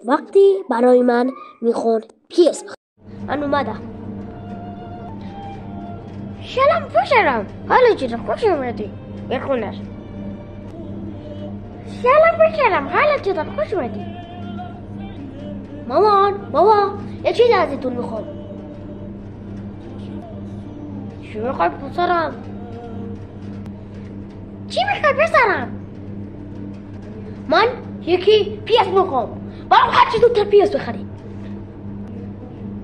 وقتی برای من میخوند PS بخرم. من اومدم. سلام پسرم، حالا چطور؟ خوش اومدی به خونه. سلام پسرم، حالا چطور؟ خوش اومدی. مامان بابا یه چیزی ازتون میخوام. چی میخوای پسرم؟ چی میخوای پسرم؟ من یکی PS میخوام. برام هر چی زودتر PS بخرید.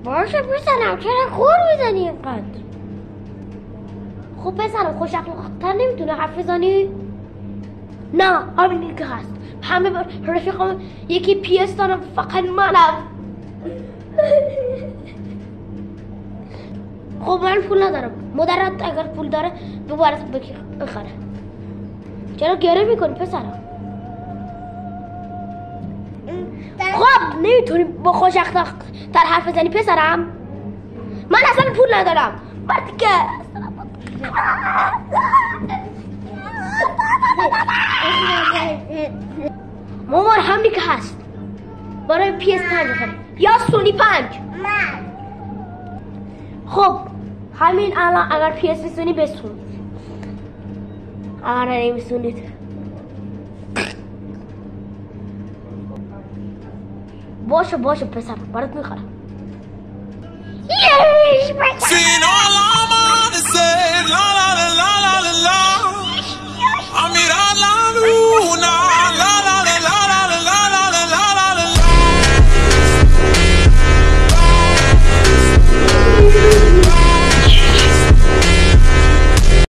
باشه پسرم، چرا خور میزنی اینقدر؟ خب پسرم خوش اخلاق‌تر نمیتونه حرف بزنی؟ نه همین که هست. همه رفیقام یکی PS دارم فقط منم. خب من پول ندارم. مادرت اگر پول داره دوباره بخره. چرا گریه میکنی پسرم؟ خب نمیتونی با خوش اخلاق‌تر حرف بزنی پسرم؟ من اصلا پول ندارم. بعد که مامان همین که هست. برای PS5 بخریم یا سونی 5. خب همین الان اگر PS بسونی بسون. اگر نمیسونید باشه پسر برات میخرم. Seen all I wanna say,